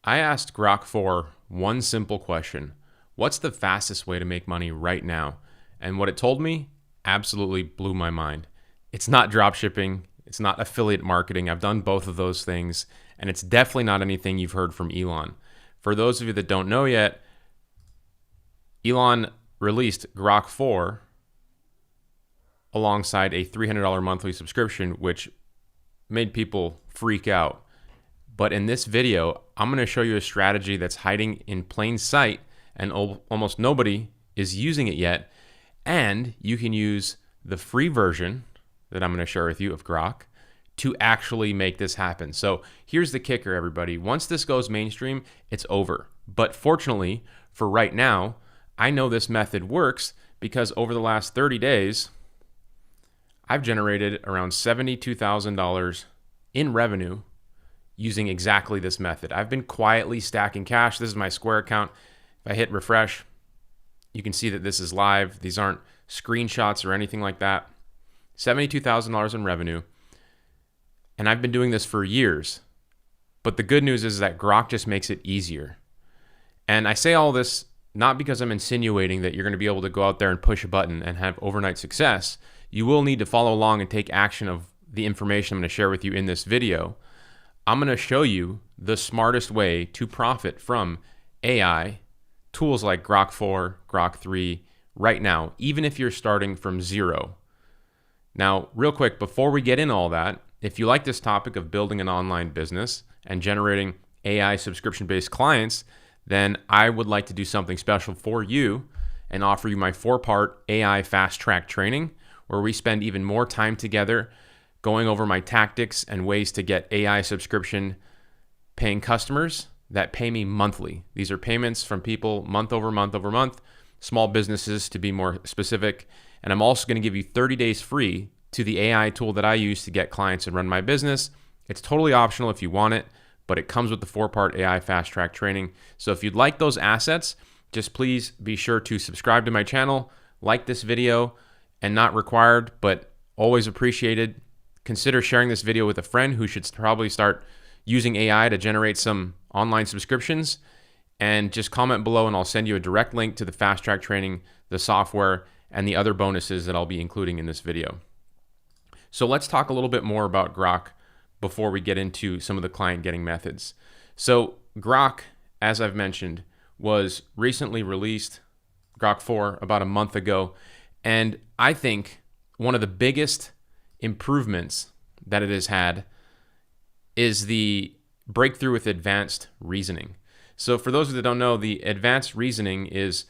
I asked Grok for one simple question. What's the fastest way to make money right now? And what it told me absolutely blew my mind. It's not dropshipping. It's not affiliate marketing. I've done both of those things, and it's definitely not anything you've heard from Elon. For those of you that don't know yet, Elon released Grok 4 alongside a $300 monthly subscription, which made people freak out. But in this video, I'm going to show you a strategy that's hiding in plain sight and almost nobody is using it yet. And you can use the free version that I'm going to share with you of Grok to actually make this happen. So here's the kicker, everybody. Once this goes mainstream, it's over. But fortunately, for right now, I know this method works because over the last 30 days, I've generated around $72,000 in revenue using exactly this method. I've been quietly stacking cash. This is my Square account. If I hit refresh, you can see that this is live. These aren't screenshots or anything like that. $72,000 in revenue. And I've been doing this for years. But the good news is that Grok just makes it easier. And I say all this not because I'm insinuating that you're going to be able to go out there and push a button and have overnight success. You will need to follow along and take action of the information I'm going to share with you in this video. I'm going to show you the smartest way to profit from AI, tools like Grok 4, Grok 3, right now, even if you're starting from zero. Now, real quick, before we get into all that, if you like this topic of building an online business and generating AI subscription-based clients, then I would like to do something special for you and offer you my 4-part AI Fasttrack training, where we spend even more time together going over my tactics and ways to get AI subscription paying customers that pay me monthly. These are payments from people month over month over month, small businesses to be more specific. And I'm also going to give you 30 days free to the AI tool that I use to get clients and run my business. It's totally optional if you want it, but it comes with the 4-part AI Fasttrack training. So if you'd like those assets, just please be sure to subscribe to my channel, like this video, and not required, but always appreciated. Consider sharing this video with a friend who should probably start using AI to generate some online subscriptions. And just comment below and I'll send you a direct link to the Fasttrack training, the software, and the other bonuses that I'll be including in this video. So let's talk a little bit more about Grok before we get into some of the client getting methods. So Grok, as I've mentioned, was recently released, Grok 4, about a month ago. And I think one of the biggest improvements that it has had is the breakthrough with advanced reasoning. So for those that don't know, the advanced reasoning is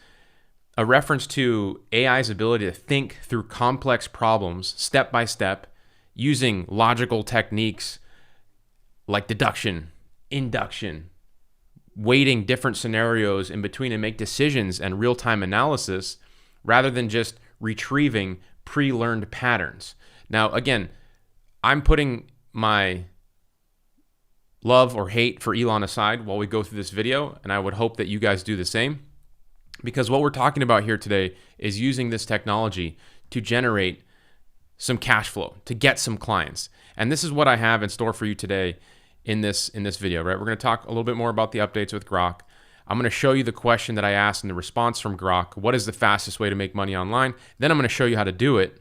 a reference to AI's ability to think through complex problems step by step using logical techniques like deduction, induction, weighting different scenarios in between and make decisions and real-time analysis rather than just retrieving pre-learned patterns. Now, again, I'm putting my love or hate for Elon aside while we go through this video, and I would hope that you guys do the same, because what we're talking about here today is using this technology to generate some cash flow, to get some clients. And this is what I have in store for you today in this video, right? We're going to talk a little bit more about the updates with Grok. I'm going to show you the question that I asked and the response from Grok. What is the fastest way to make money online? Then I'm going to show you how to do it.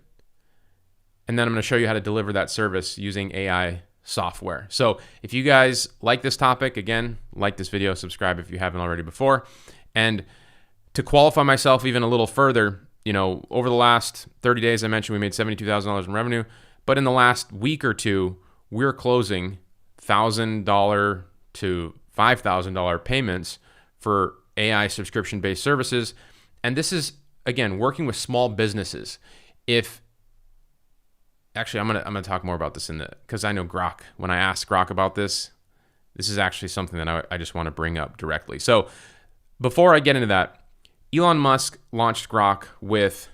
And then I'm going to show you how to deliver that service using AI software. So if you guys like this topic, again, like this video, subscribe if you haven't already before. And to qualify myself even a little further, over the last 30 days, I mentioned we made $72,000 in revenue, but in the last week or two, we're closing $1,000 to $5,000 payments for AI subscription-based services. And this is, again, working with small businesses. Actually, I'm gonna talk more about this because I know Grok. When I asked Grok about this is actually something that I just want to bring up directly. So before I get into that, Elon Musk launched Grok with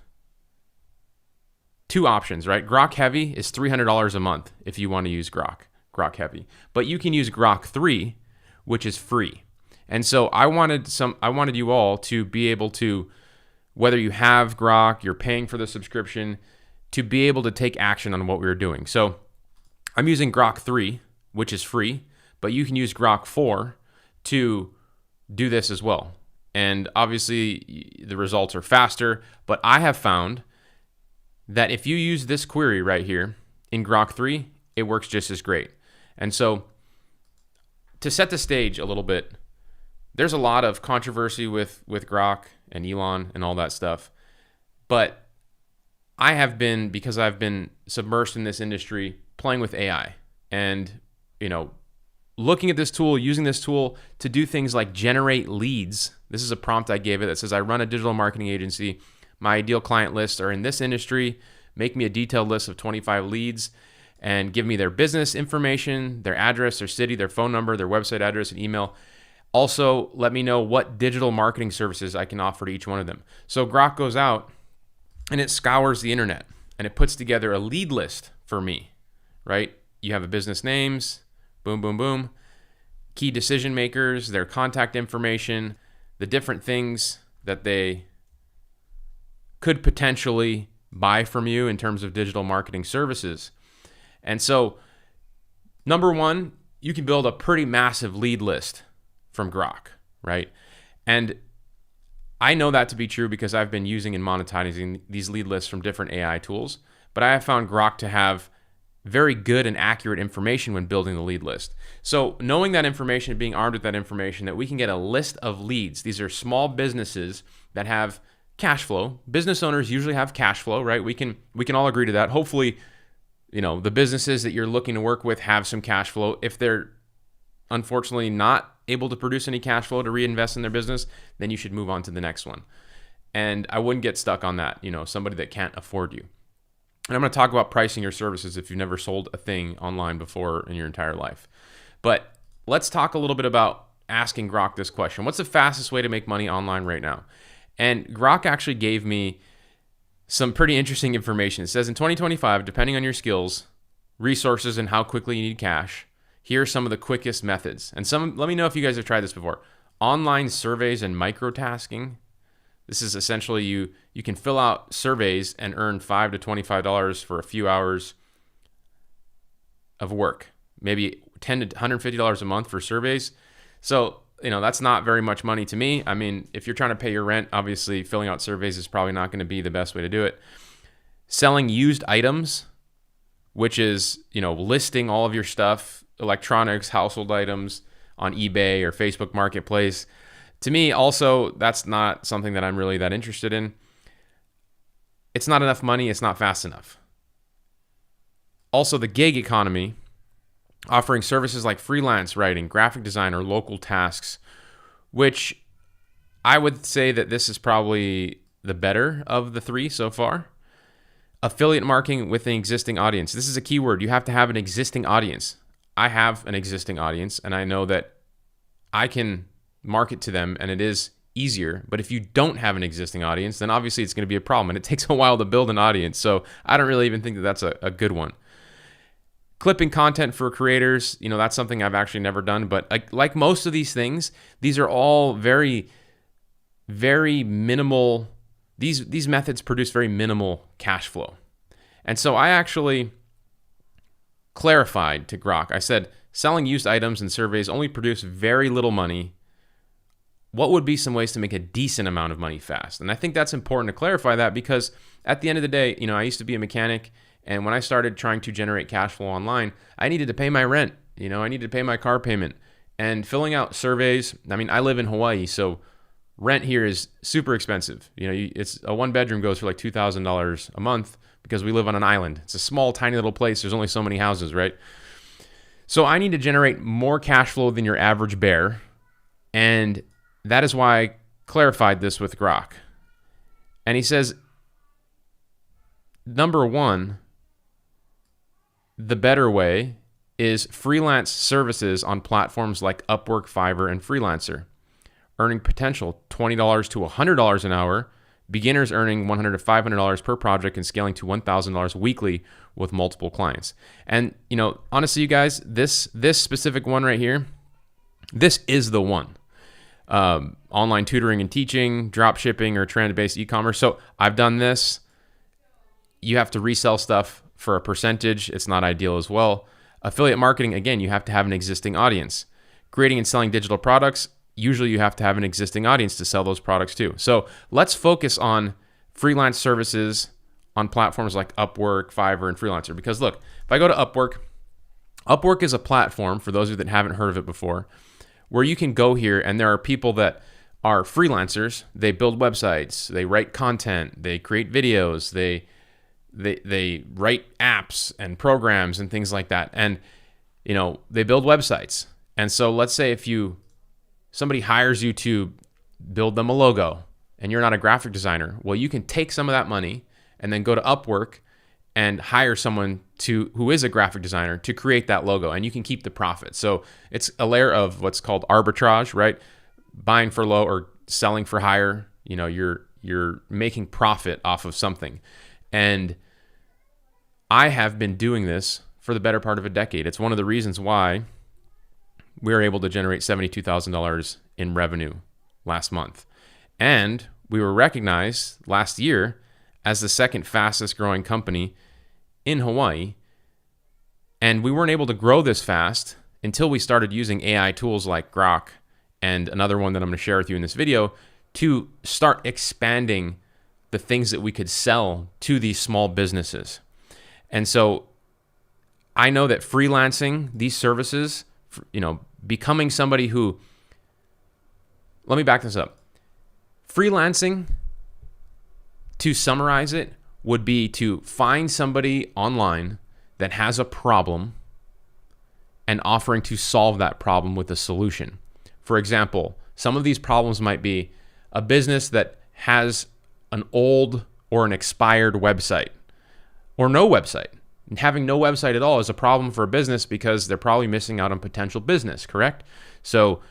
two options, right? Grok Heavy is $300 a month if you want to use Grok Heavy, but you can use Grok 3, which is free. And so I wanted you all to be able to, whether you have Grok, you're paying for the subscription, to be able to take action on what we were doing. So I'm using Grok 3, which is free, but you can use Grok 4 to do this as well. And obviously the results are faster, but I have found that if you use this query right here in Grok 3, it works just as great. And so to set the stage a little bit, there's a lot of controversy with Grok and Elon and all that stuff. But I have been, because I've been submersed in this industry, playing with AI and, looking at this tool, using this tool to do things like generate leads. This is a prompt I gave it that says, I run a digital marketing agency. My ideal client lists are in this industry. Make me a detailed list of 25 leads and give me their business information, their address, their city, their phone number, their website address, and email. Also, let me know what digital marketing services I can offer to each one of them. So Grok goes out and it scours the internet and it puts together a lead list for me, right? You have a business names, boom, boom, boom, key decision makers, their contact information, the different things that they could potentially buy from you in terms of digital marketing services. And so, number one, you can build a pretty massive lead list from Grok, right? And I know that to be true because I've been using and monetizing these lead lists from different AI tools, but I have found Grok to have very good and accurate information when building the lead list. So knowing that information and being armed with that information, that we can get a list of leads. These are small businesses that have cash flow. Business owners usually have cash flow, right? We can all agree to that. Hopefully, the businesses that you're looking to work with have some cash flow. If they're unfortunately not able to produce any cash flow to reinvest in their business, then you should move on to the next one. And I wouldn't get stuck on that, somebody that can't afford you. And I'm going to talk about pricing your services if you've never sold a thing online before in your entire life. But let's talk a little bit about asking Grok this question. What's the fastest way to make money online right now? And Grok actually gave me some pretty interesting information. It says in 2025, depending on your skills, resources, and how quickly you need cash, here are some of the quickest methods. And let me know if you guys have tried this before. Online surveys and microtasking. This is essentially you can fill out surveys and earn $5 to $25 for a few hours of work. Maybe $10 to $150 a month for surveys. So, that's not very much money to me. I mean, if you're trying to pay your rent, obviously filling out surveys is probably not going to be the best way to do it. Selling used items, which is, listing all of your stuff, electronics, household items on eBay or Facebook Marketplace. To me, also, that's not something that I'm really that interested in. It's not enough money. It's not fast enough. Also, the gig economy, offering services like freelance writing, graphic design, or local tasks, which I would say that this is probably the better of the three so far. Affiliate marketing with an existing audience. This is a key word. You have to have an existing audience. I have an existing audience, and I know that I can market to them, and it is easier. But if you don't have an existing audience, then obviously it's going to be a problem, and it takes a while to build an audience. So I don't really even think that that's a good one. Clipping content for creators, that's something I've actually never done. But like most of these things, these are all very, very minimal. These methods produce very minimal cash flow. And so I actually clarified to Grok. I said, selling used items and surveys only produce very little money. What would be some ways to make a decent amount of money fast? And I think that's important to clarify that, because at the end of the day, I used to be a mechanic, and when I started trying to generate cash flow online, I needed to pay my rent. I needed to pay my car payment. And filling out surveys, I live in Hawaii, so rent here is super expensive. It's a one bedroom goes for like $2,000 a month because we live on an island. It's a small, tiny little place. There's only so many houses, right? So I need to generate more cash flow than your average bear. And that is why I clarified this with Grok. And he says, number one, the better way is freelance services on platforms like Upwork, Fiverr, and Freelancer. Earning potential $20 to $100 an hour, beginners earning $100 to $500 per project, and scaling to $1,000 weekly with multiple clients. And, honestly, you guys, this specific one right here, this is the one. Online tutoring and teaching, drop shipping, or trend-based e-commerce. So I've done this. You have to resell stuff for a percentage. It's not ideal as well. Affiliate marketing, again, you have to have an existing audience. creating and selling digital products, usually you have to have an existing audience to sell those products to. So let's focus on freelance services on platforms like Upwork, Fiverr, and Freelancer. Because look, if I go to Upwork, Upwork is a platform, for those of you that haven't heard of it before, where you can go here and there are people that are freelancers. They build websites, they write content, they create videos, they write apps and programs and things like that. And, you know, they build websites. And so let's say if somebody hires you to build them a logo and you're not a graphic designer, well, you can take some of that money and then go to Upwork and hire someone who is a graphic designer to create that logo, and you can keep the profit. So it's a layer of what's called arbitrage, right? Buying for low or selling for higher. You know, you're making profit off of something. And I have been doing this for the better part of a decade. It's one of the reasons why we were able to generate $72,000 in revenue last month. And we were recognized last year as the second fastest growing company in Hawaii. And we weren't able to grow this fast until we started using AI tools like Grok and another one that I'm going to share with you in this video to start expanding the things that we could sell to these small businesses. And so I know that freelancing, these services, you know, becoming somebody who, let me back this up. Freelancing, to summarize it, would be to find somebody online that has a problem and offering to solve that problem with a solution. For example, some of these problems might be a business that has an old or an expired website or no website. And having no website at all is a problem for a business because they're probably missing out on potential business, correct? So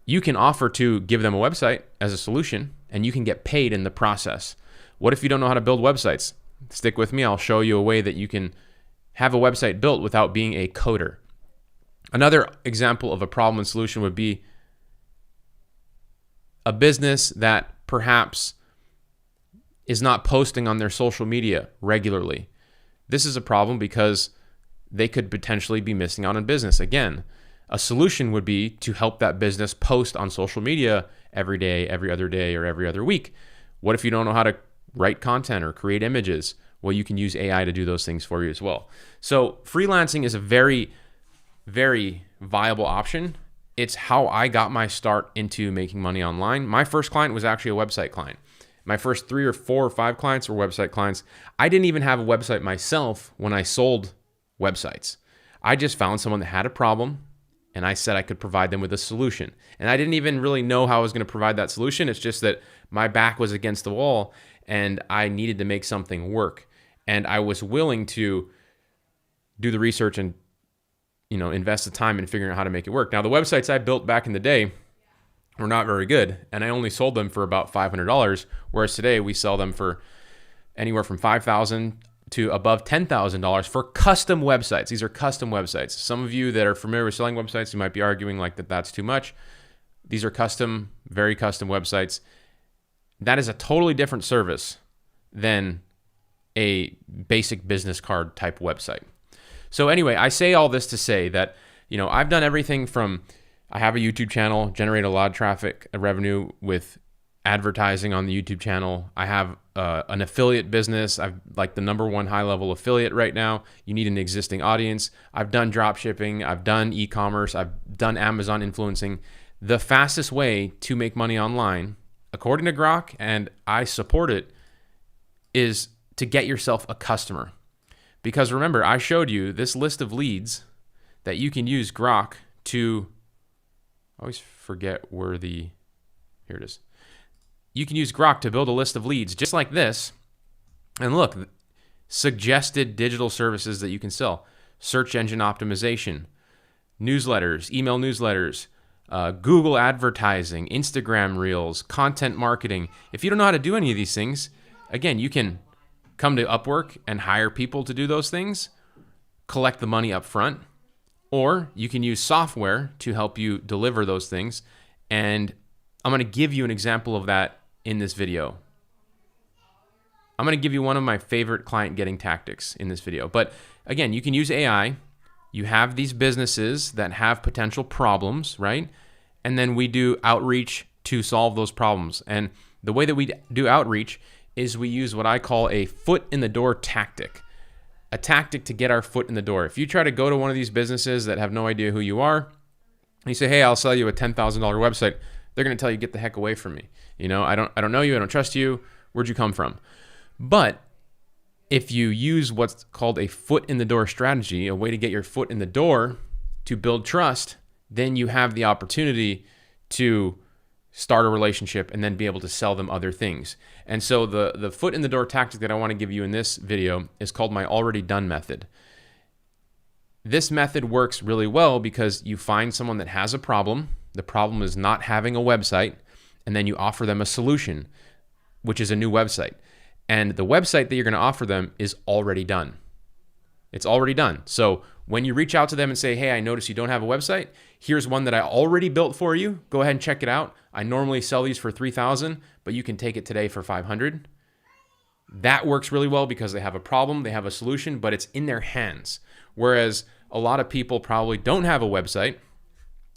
you can offer to give them a website as a solution and you can get paid in the process. What if you don't know how to build websites? Stick with me. I'll show you a way that you can have a website built without being a coder. Another example of a problem and solution would be a business that perhaps is not posting on their social media regularly. This is a problem because they could potentially be missing out on business. Again, a solution would be to help that business post on social media every day, every other day, or every other week. What if you don't know how to write content or create images? Well, you can use AI to do those things for you as well. So freelancing is a very, very viable option. It's how I got my start into making money online. My first client was actually a website client. My first 3 or 4 or 5 clients were website clients. I didn't even have a website myself when I sold websites. I just found someone that had a problem and I said I could provide them with a solution. And I didn't even really know how I was going to provide that solution. It's just that my back was against the wall and I needed to make something work. And I was willing to do the research and, you know, invest the time in figuring out how to make it work. Now, the websites I built back in the day were not very good, and I only sold them for about $500, whereas today we sell them for anywhere from $5,000 to above $10,000 for custom websites. These are custom websites. Some of you that are familiar with selling websites, you might be arguing like that's too much. These are custom, very custom websites. That is a totally different service than a basic business card type website. So anyway, I say all this to say that, you know, I've done everything from, I have a YouTube channel, generate a lot of traffic, revenue with advertising on the YouTube channel. I have an affiliate business. I'm like the #1 high-level affiliate right now. You need an existing audience. I've done drop shipping. I've done e-commerce. I've done Amazon influencing. The fastest way to make money online, according to Grok, and I support it, is to get yourself a customer. Because remember, I showed you this list of leads that you can use Grok to, I always forget here it is. You can use Grok to build a list of leads just like this. And look, suggested digital services that you can sell. Search engine optimization, newsletters, email newsletters, Google advertising, Instagram reels, content marketing. If you don't know how to do any of these things, again, you can come to Upwork and hire people to do those things, collect the money up front, or you can use software to help you deliver those things. And I'm going to give you an example of that in this video. I'm going to give you one of my favorite client getting tactics in this video. But again, you can use AI. You have these businesses that have potential problems, right? And then we do outreach to solve those problems. And the way that we do outreach is we use what I call a foot in the door tactic, a tactic to get our foot in the door. If you try to go to one of these businesses that have no idea who you are, and you say, hey, I'll sell you a $10,000 website, they're going to tell you, get the heck away from me. I don't know you. I don't trust you. Where'd you come from? But if you use what's called a foot in the door strategy, a way to get your foot in the door to build trust, then you have the opportunity to start a relationship and then be able to sell them other things. And so the foot in the door tactic that I want to give you in this video is called my already done method. This method works really well because you find someone that has a problem. The problem is not having a website, and then you offer them a solution, which is a new website. And the website that you're going to offer them is already done. It's already done. So when you reach out to them and say, hey, I noticed you don't have a website. Here's one that I already built for you. Go ahead and check it out. I normally sell these for $3,000, but you can take it today for $500. That works really well because they have a problem, they have a solution, but it's in their hands. Whereas a lot of people probably don't have a website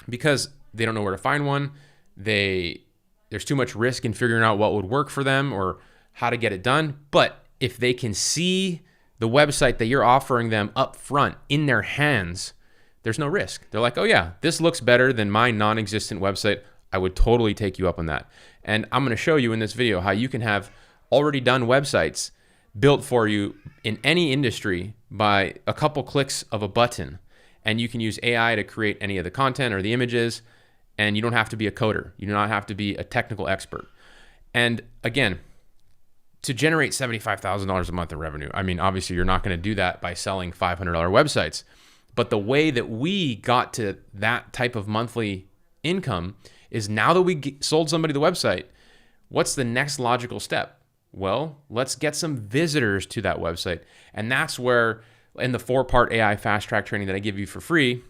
because they don't know where to find one. There's too much risk in figuring out what would work for them or how to get it done. But if they can see the website that you're offering them up front in their hands, there's no risk. They're like, oh yeah, this looks better than my non-existent website. I would totally take you up on that. And I'm going to show you in this video how you can have already done websites built for you in any industry by a couple clicks of a button. And you can use AI to create any of the content or the images, and you don't have to be a coder. You do not have to be a technical expert. And again, to generate $75,000 a month in revenue, I mean, obviously you're not going to do that by selling $500 websites. But the way that we got to that type of monthly income is now that we sold somebody the website, what's the next logical step? Well, let's get some visitors to that website. And that's where in the 4-part AI fast track training that I give you for free,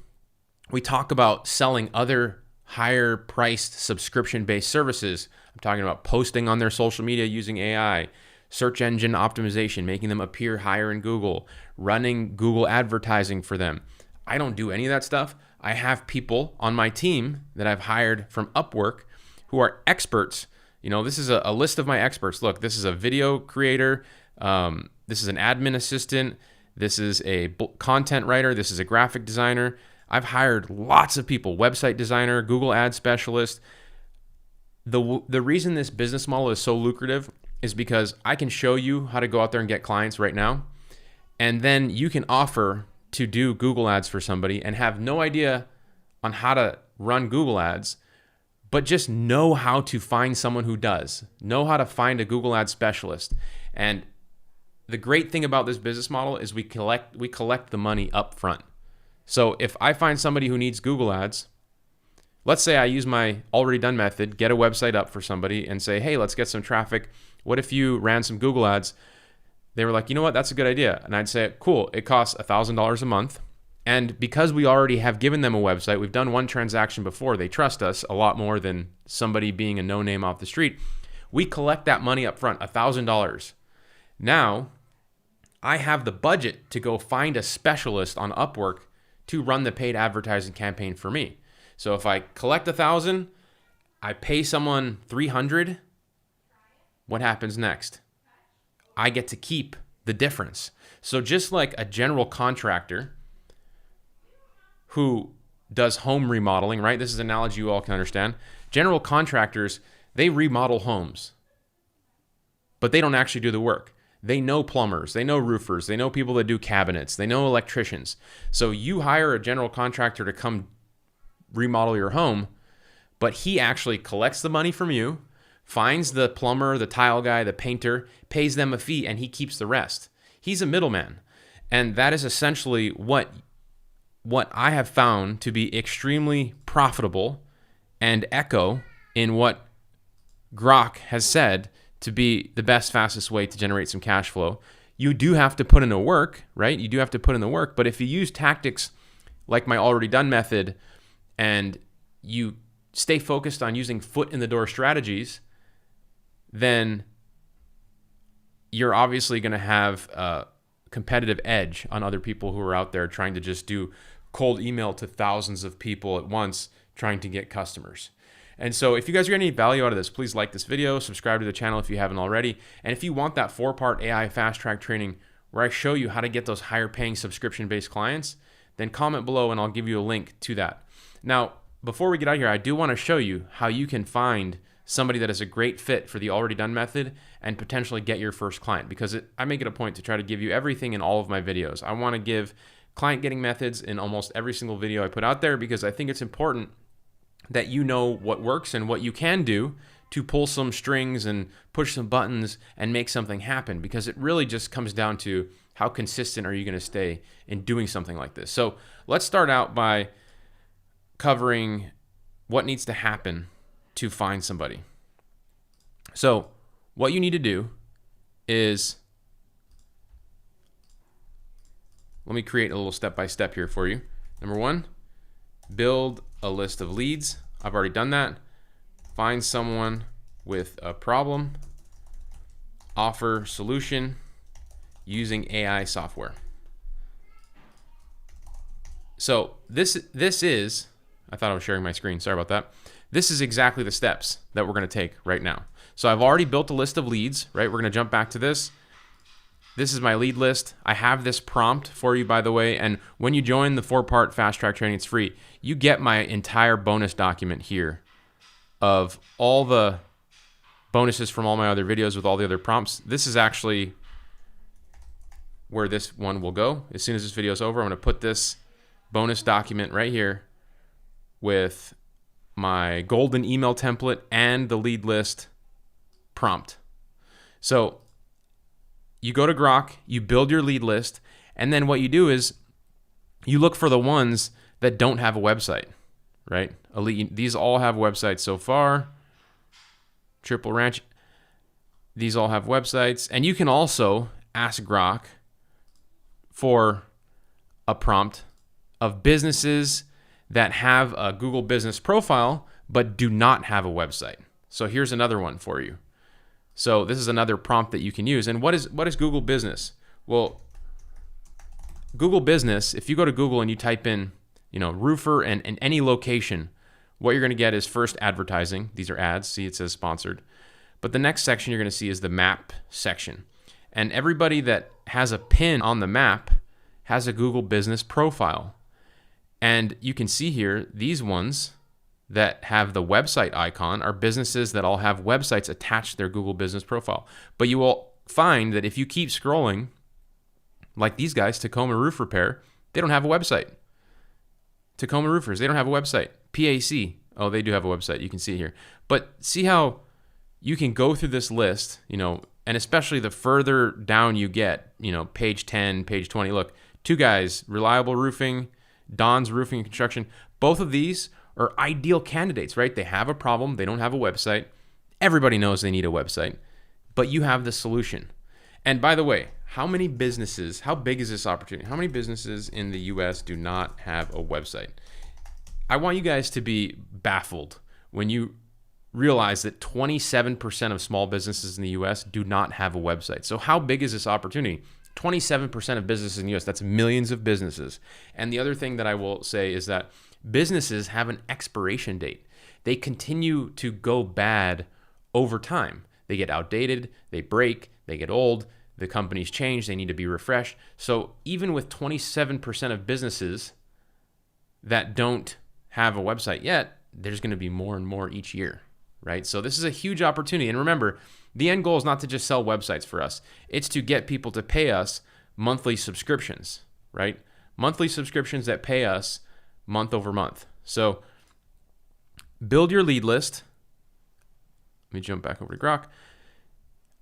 we talk about selling other higher priced subscription-based services. I'm talking about posting on their social media using AI, search engine optimization, making them appear higher in Google, running Google advertising for them. I don't do any of that stuff. I have people on my team that I've hired from Upwork who are experts. This is a list of my experts. Look, this is a video creator. This is an admin assistant. This is a content writer. This is a graphic designer. I've hired lots of people, website designer, Google ad specialist. The reason this business model is so lucrative is because I can show you how to go out there and get clients right now. And then you can offer to do Google ads for somebody and have no idea on how to run Google ads, but just know how to find someone who does, know how to find a Google ad specialist. And the great thing about this business model is we collect the money up front. So if I find somebody who needs Google ads, let's say I use my already done method, get a website up for somebody and say, hey, let's get some traffic. What if you ran some Google ads? They were like, you know what, that's a good idea. And I'd say, cool, it costs $1,000 a month. And because we already have given them a website, we've done one transaction before, they trust us a lot more than somebody being a no-name off the street. We collect that money up front, $1,000. Now, I have the budget to go find a specialist on Upwork to run the paid advertising campaign for me. So if I collect $1,000, I pay someone $300, what happens next? I get to keep the difference. So just like a general contractor who does home remodeling, right? This is an analogy you all can understand. General contractors, they remodel homes, but they don't actually do the work. They know plumbers, they know roofers, they know people that do cabinets, they know electricians. So you hire a general contractor to come remodel your home, but he actually collects the money from you, finds the plumber, the tile guy, the painter, pays them a fee, and he keeps the rest. He's a middleman. And that is essentially what I have found to be extremely profitable and echo in what Grok has said to be the best, fastest way to generate some cash flow. You do have to put in the work, right? You do have to put in the work, but if you use tactics like my already done method and you stay focused on using foot in the door strategies, then you're obviously going to have a competitive edge on other people who are out there trying to just do cold email to thousands of people at once trying to get customers. And so if you guys are getting any value out of this, please like this video, subscribe to the channel if you haven't already. And if you want that 4-part AI fast track training where I show you how to get those higher paying subscription-based clients, then comment below and I'll give you a link to that. Now, before we get out of here, I do want to show you how you can find somebody that is a great fit for the already done method and potentially get your first client, because I make it a point to try to give you everything in all of my videos. I want to give client getting methods in almost every single video I put out there, because I think it's important that you know what works and what you can do to pull some strings and push some buttons and make something happen, because it really just comes down to how consistent are you going to stay in doing something like this. So let's start out by covering what needs to happen to find somebody. So what you need to do is, let me create a little step-by-step here for you. Number one, build a list of leads. I've already done that. Find someone with a problem. Offer solution using AI software. So this is, I thought I was sharing my screen. Sorry about that. This is exactly the steps that we're going to take right now. So I've already built a list of leads, right? We're going to jump back to this. This is my lead list. I have this prompt for you, by the way. And when you join the 4-part fast track training, it's free. You get my entire bonus document here of all the bonuses from all my other videos with all the other prompts. This is actually where this one will go. As soon as this video is over, I'm going to put this bonus document right here with my golden email template and the lead list prompt. So you go to Grok, you build your lead list, and then what you do is you look for the ones that don't have a website, right? These all have websites so far. Triple Ranch, these all have websites. And you can also ask Grok for a prompt of businesses that have a Google business profile but do not have a website. So here's another one for you. So this is another prompt that you can use. And what is Google Business? Well, Google Business, if you go to Google and you type in, roofer and any location, what you're going to get is first advertising. These are ads. See, it says sponsored. But the next section you're going to see is the map section. And everybody that has a pin on the map has a Google Business profile. And you can see here, these ones that have the website icon are businesses that all have websites attached to their Google Business profile. But you will find that if you keep scrolling, like these guys, Tacoma Roof Repair, they don't have a website. Tacoma Roofers, they don't have a website. PAC, oh, they do have a website. You can see it here. But see how you can go through this list, and especially the further down you get, page 10, page 20. Look, two guys, Reliable Roofing, Don's Roofing and Construction. Both of these are ideal candidates, right? They have a problem. They don't have a website. Everybody knows they need a website, but you have the solution. And by the way, how many businesses, how big is this opportunity? How many businesses in the US do not have a website? I want you guys to be baffled when you realize that 27% of small businesses in the US do not have a website. So how big is this opportunity? 27% of businesses in the US, that's millions of businesses. And the other thing that I will say is that businesses have an expiration date. They continue to go bad over time. They get outdated, they break, they get old, the companies change, they need to be refreshed. So even with 27% of businesses that don't have a website yet, there's going to be more and more each year, right? So this is a huge opportunity. And remember, the end goal is not to just sell websites for us. It's to get people to pay us monthly subscriptions, right? Monthly subscriptions that pay us month over month. So build your lead list. Let me jump back over to Grok.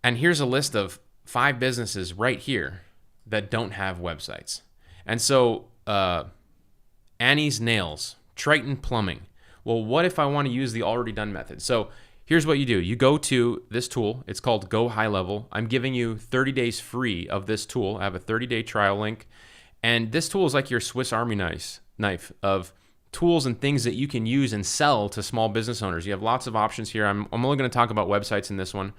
And here's a list of 5 businesses right here that don't have websites. And so Annie's Nails, Triton Plumbing. Well, what if I want to use the already done method? So here's what you do. You go to this tool. It's called Go High Level. I'm giving you 30 days free of this tool. I have a 30-day trial link. And this tool is like your Swiss Army knife of tools and things that you can use and sell to small business owners. You have lots of options here. I'm only going to talk about websites in this one.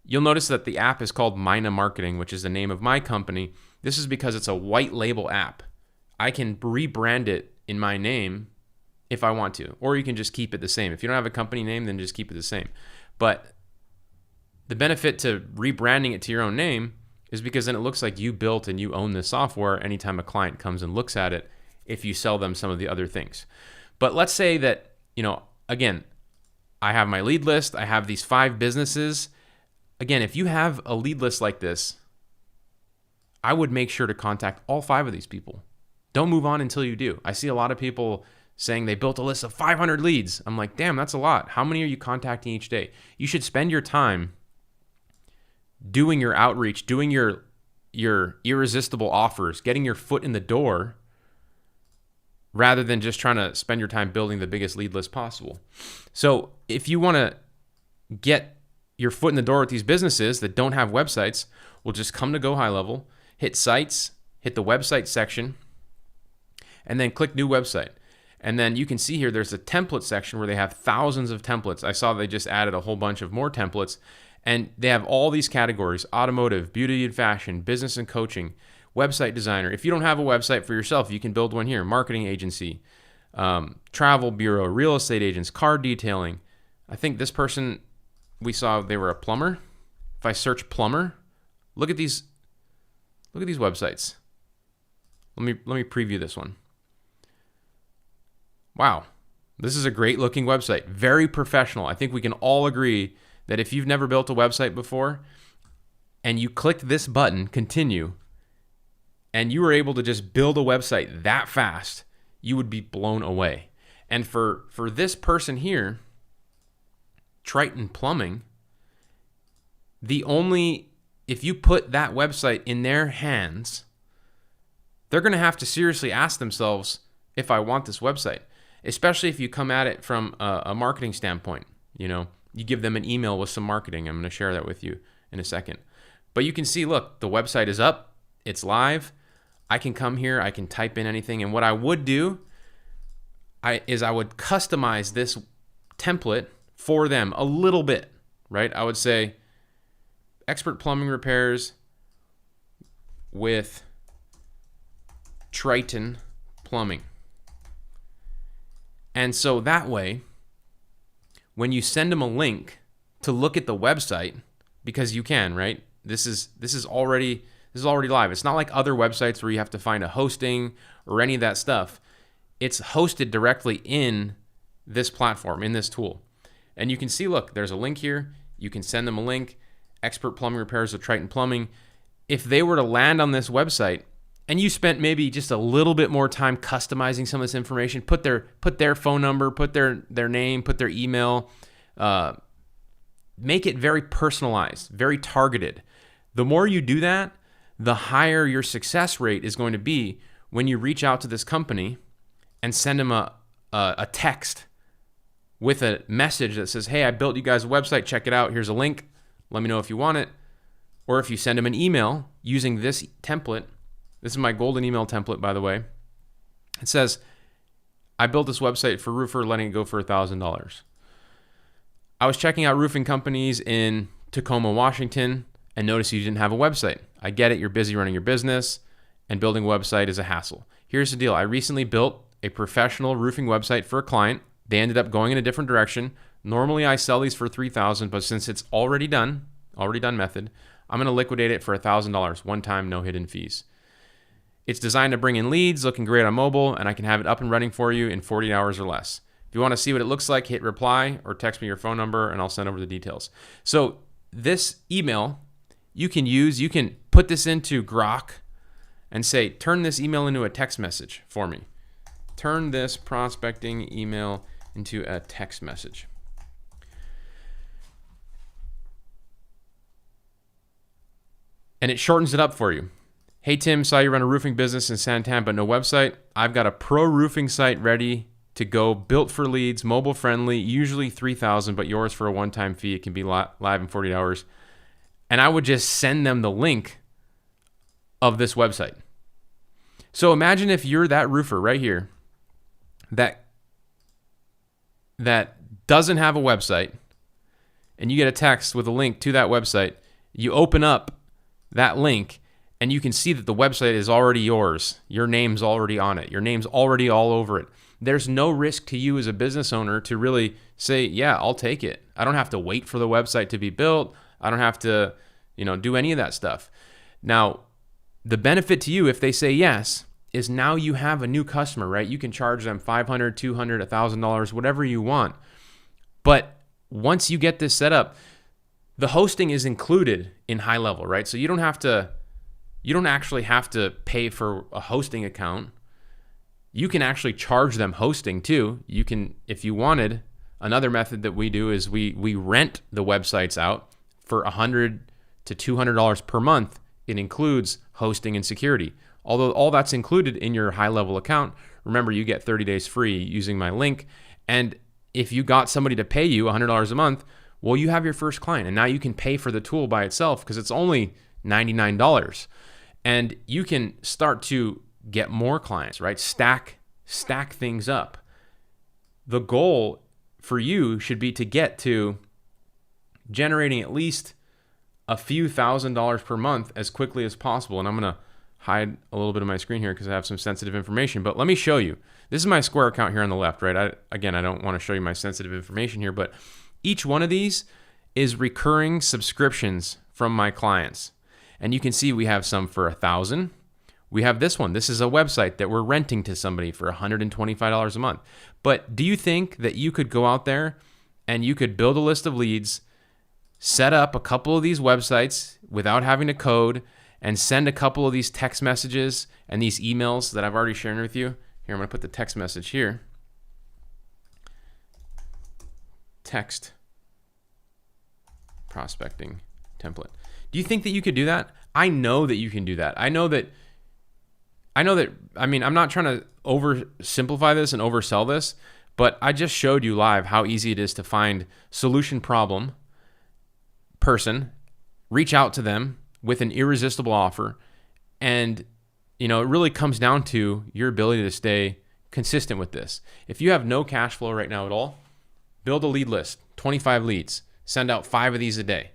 You'll notice that the app is called Mina Marketing, which is the name of my company. This is because it's a white label app. I can rebrand it in my name if I want to, or you can just keep it the same. If you don't have a company name, then just keep it the same. But the benefit to rebranding it to your own name is because then it looks like you built and you own the software anytime a client comes and looks at it, if you sell them some of the other things. But let's say that, again, I have my lead list, I have these 5 businesses. Again, if you have a lead list like this, I would make sure to contact all 5 of these people. Don't move on until you do. I see a lot of people saying they built a list of 500 leads. I'm like, damn, that's a lot. How many are you contacting each day? You should spend your time doing your outreach, doing your irresistible offers, getting your foot in the door, rather than just trying to spend your time building the biggest lead list possible. So if you want to get your foot in the door with these businesses that don't have websites, we'll just come to Go High Level, hit Sites, hit the website section, and then click New Website. And then you can see here there's a template section where they have thousands of templates. I saw they just added a whole bunch of more templates. And they have all these categories: automotive, beauty and fashion, business and coaching, website designer. If you don't have a website for yourself, you can build one here. Marketing agency, travel bureau, real estate agents, car detailing. I think this person we saw, they were a plumber. If I search plumber, look at these websites. Let me preview this one. Wow, this is a great looking website. Very professional. I think we can all agree that if you've never built a website before and you clicked this button, continue, and you were able to just build a website that fast, you would be blown away. And for this person here, Triton Plumbing, if you put that website in their hands, they're going to have to seriously ask themselves if I want this website, especially if you come at it from a marketing standpoint. You give them an email with some marketing. I'm going to share that with you in a second. But you can see, look, the website is up. It's live. I can come here. I can type in anything. And what I would do is I would customize this template for them a little bit, right? I would say expert plumbing repairs with Triton Plumbing. And so that way, when you send them a link to look at the website, because you can, right? This is already live. It's not like other websites where you have to find a hosting or any of that stuff. It's hosted directly in this platform, in this tool. And you can see, look, there's a link here. You can send them a link, expert plumbing repairs with Triton Plumbing. If they were to land on this website and you spent maybe just a little bit more time customizing some of this information, put their phone number, put their name, put their email, make it very personalized, very targeted. The more you do that, the higher your success rate is going to be when you reach out to this company and send them a text with a message that says, hey, I built you guys a website, check it out, here's a link, let me know if you want it. Or if you send them an email using this template. This is my golden email template, by the way. It says, I built this website for roofer, letting it go for $1,000. I was checking out roofing companies in Tacoma, Washington, and noticed you didn't have a website. I get it, you're busy running your business, and building a website is a hassle. Here's the deal. I recently built a professional roofing website for a client. They ended up going in a different direction. Normally, I sell these for $3,000, but since it's already done method, I'm going to liquidate it for $1,000, one time, no hidden fees. It's designed to bring in leads, looking great on mobile, and I can have it up and running for you in 40 hours or less. If you want to see what it looks like, hit reply or text me your phone number and I'll send over the details. So this email you can put this into Grok and say, turn this email into a text message for me. Turn this prospecting email into a text message. And it shortens it up for you. Hey, Tim, saw you run a roofing business in Santan, but no website. I've got a pro roofing site ready to go, built for leads, mobile friendly, usually $3,000, but yours for a one-time fee. It can be live in 40 hours. And I would just send them the link of this website. So imagine if you're that roofer right here that doesn't have a website, and you get a text with a link to that website. You open up that link, and you can see that the website is already yours. Your name's already on it. Your name's already all over it. There's no risk to you as a business owner to really say, yeah, I'll take it. I don't have to wait for the website to be built. I don't have to, do any of that stuff. Now, the benefit to you if they say yes is now you have a new customer, right? You can charge them $500, $200, $1,000, whatever you want. But once you get this set up, the hosting is included in high level, right? So you don't actually have to pay for a hosting account. You can actually charge them hosting too. You can, if you wanted, another method that we do is we rent the websites out for $100 to $200 per month. It includes hosting and security. Although all that's included in your high level account, remember you get 30 days free using my link. And if you got somebody to pay you $100 a month, well, you have your first client, and now you can pay for the tool by itself because it's only $99. And you can start to get more clients, right? Stack things up. The goal for you should be to get to generating at least a few $1,000s per month as quickly as possible. And I'm going to hide a little bit of my screen here because I have some sensitive information, but let me show you. This is my Square account here on the left, right? I don't want to show you my sensitive information here, but each one of these is recurring subscriptions from my clients. And you can see we have some for $1,000. We have this one. This is a website that we're renting to somebody for $125 a month. But do you think that you could go out there and you could build a list of leads, set up a couple of these websites without having to code, and send a couple of these text messages and these emails that I've already shared with you? Here, I'm going to put the text message here. Text prospecting template. Do you think that you could do that? I know that you can do that. I mean, I'm not trying to oversimplify this and oversell this, but I just showed you live how easy it is to find solution problem person, reach out to them with an irresistible offer. And, it really comes down to your ability to stay consistent with this. If you have no cash flow right now at all, build a lead list, 25 leads, send out 5 of these a day.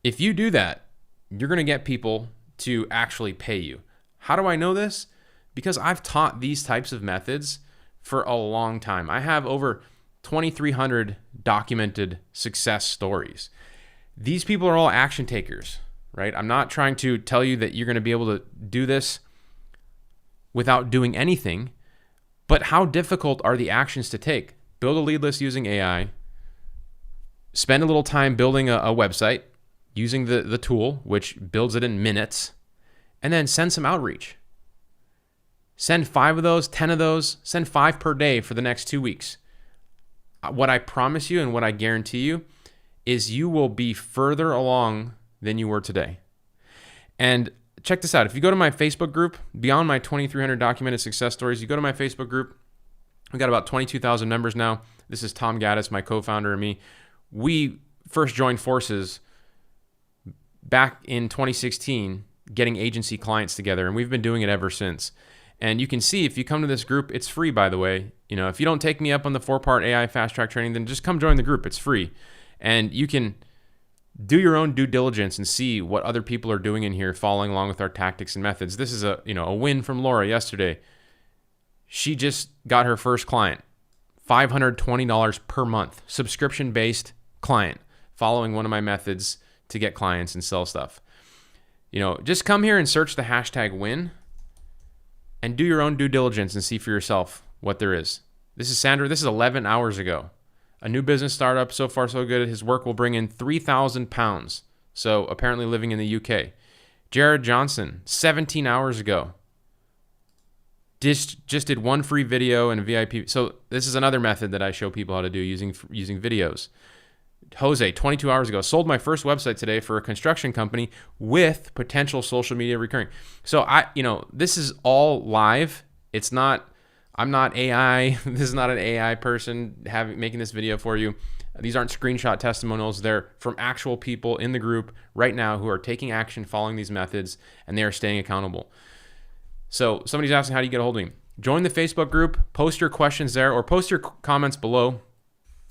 If you do that, you're going to get people to actually pay you. How do I know this? Because I've taught these types of methods for a long time. I have over 2,300 documented success stories. These people are all action takers, right? I'm not trying to tell you that you're going to be able to do this without doing anything, but how difficult are the actions to take? Build a lead list using AI, spend a little time building a website using the tool, which builds it in minutes, and then send some outreach. Send 5 of those, 10 of those, send 5 per day for the next 2 weeks. What I promise you and what I guarantee you is you will be further along than you were today. And check this out. If you go to my Facebook group, beyond my 2,300 documented success stories, you go to my Facebook group. We've got about 22,000 members now. This is Tom Gaddis, my co-founder, and me. We first joined forces back in 2016, getting agency clients together, and we've been doing it ever since. And you can see if you come to this group, it's free, by the way. If you don't take me up on the 4-part AI fast track training, then just come join the group. It's free. And you can do your own due diligence and see what other people are doing in here, following along with our tactics and methods. This is a win from Laura yesterday. She just got her first client, $520 per month, subscription-based client, following one of my methods to get clients and sell stuff. Just come here and search the hashtag win and do your own due diligence and see for yourself what there is. This is Sandra. This is 11 hours ago. A new business startup, so far so good. His work will bring in £3,000. So apparently living in the UK. Jared Johnson, 17 hours ago. Just did one free video and a VIP. So this is another method that I show people how to do using videos. Jose, 22 hours ago, sold my first website today for a construction company with potential social media recurring. So this is all live. I'm not AI. This is not an AI person making this video for you. These aren't screenshot testimonials. They're from actual people in the group right now who are taking action, following these methods, and they are staying accountable. So somebody's asking, how do you get a hold of me? Join the Facebook group, post your questions there, or post your comments below.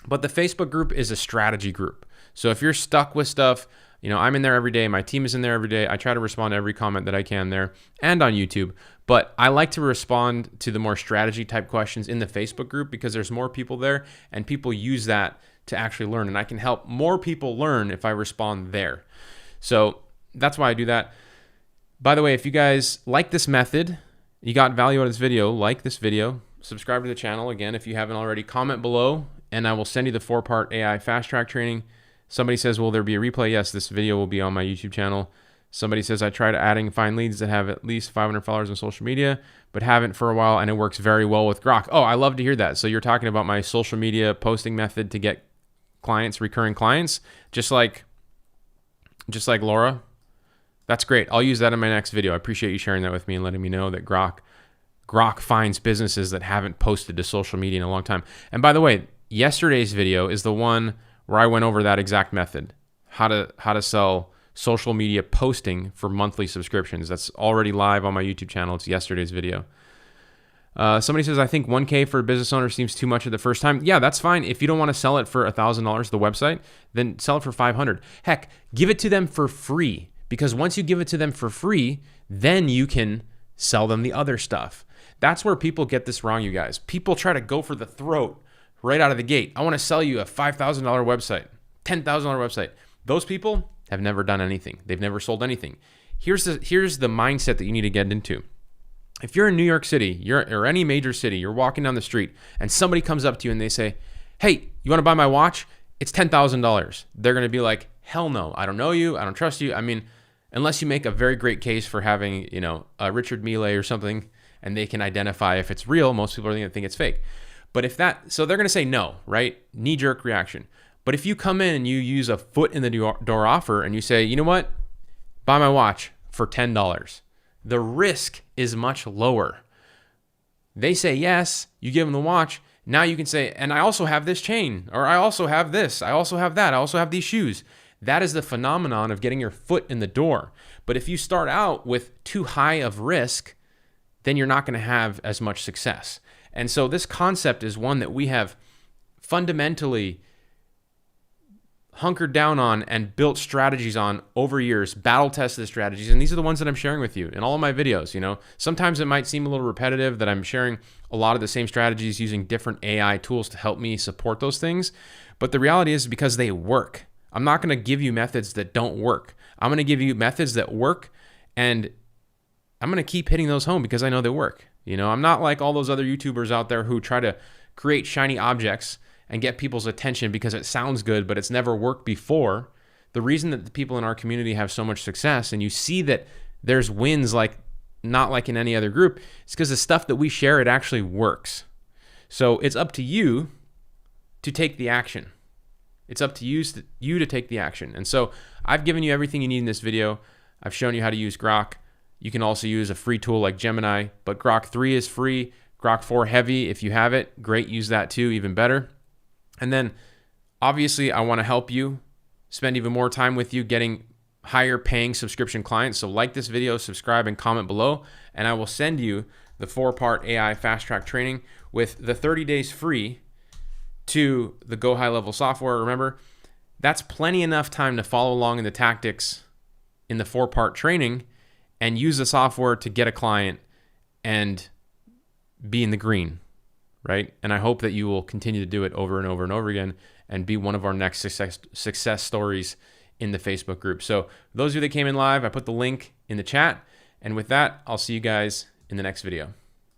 But the Facebook group is a strategy group. So if you're stuck with stuff, You know, I'm in there every day. My team is in there every day. I try to respond to every comment that I can there and on YouTube. But I like to respond to the more strategy type questions in the Facebook group because there's more people there and people use that to actually learn. And I can help more people learn if I respond there. So that's why I do that. By the way, if you guys like this method, you got value out of this video, like this video, subscribe to the channel. Again, if you haven't already, comment below and I will send you the 4-part AI fast track training. Somebody says, will there be a replay? Yes, this video will be on my YouTube channel. Somebody says, I tried adding find leads that have at least 500 followers on social media, but haven't for a while, and it works very well with Grok. Oh, I love to hear that. So you're talking about my social media posting method to get clients, recurring clients, just like Laura. That's great. I'll use that in my next video. I appreciate you sharing that with me and letting me know that Grok finds businesses that haven't posted to social media in a long time. And by the way, yesterday's video is the one where I went over that exact method, how to sell social media posting for monthly subscriptions. That's already live on my YouTube channel. It's yesterday's video. Somebody says, I think 1K for a business owner seems too much at the first time. Yeah, that's fine. If you don't want to sell it for $1,000, the website, then sell it for $500. Heck, give it to them for free, because once you give it to them for free, then you can sell them the other stuff. That's where people get this wrong, you guys. People try to go for the throat right out of the gate. I want to sell you a $5,000 website, $10,000 website. Those people have never done anything. They've never sold anything. Here's the mindset that you need to get into. If you're in New York City, or any major city, you're walking down the street and somebody comes up to you and they say, hey, you want to buy my watch? It's $10,000. They're going to be like, hell no, I don't know you. I don't trust you. I mean, unless you make a very great case for having, you know, a Richard Mille or something, and they can identify if it's real. Most people are going to think it's fake. But if that, so they're going to say no, right? Knee-jerk reaction. But if you come in and you use a foot in the door offer and you say, you know what, buy my watch for $10, the risk is much lower. They say yes, you give them the watch. Now you can say, and I also have this chain, or I also have this, I also have that, I also have these shoes. That is the phenomenon of getting your foot in the door. But if you start out with too high of risk, then you're not going to have as much success. And so this concept is one that we have fundamentally hunkered down on and built strategies on over years, battle tested strategies. And these are the ones that I'm sharing with you in all of my videos. You know, sometimes it might seem a little repetitive that I'm sharing a lot of the same strategies using different AI tools to help me support those things. But the reality is because they work. I'm not going to give you methods that don't work. I'm going to give you methods that work, and I'm going to keep hitting those home because I know they work. You know, I'm not like all those other YouTubers out there who try to create shiny objects and get people's attention because it sounds good, but it's never worked before. The reason that the people in our community have so much success, and you see that there's wins like not like in any other group, is because the stuff that we share, it actually works. So it's up to you to take the action. It's up to you to take the action. And so I've given you everything you need in this video. I've shown you how to use Grok. You can also use a free tool like Gemini, but Grok 3 is free. Grok 4 Heavy, if you have it, great, use that too, even better. And then obviously I want to help you spend even more time with you getting higher paying subscription clients. So like this video, subscribe, and comment below, and I will send you the 4-part AI fast track training with the 30 days free to the Go High Level software. Remember, that's plenty enough time to follow along in the tactics in the 4-part training and use the software to get a client and be in the green, right? And I hope that you will continue to do it over and over and over again and be one of our next success stories in the Facebook group. So those of you that came in live, I put the link in the chat. And with that, I'll see you guys in the next video.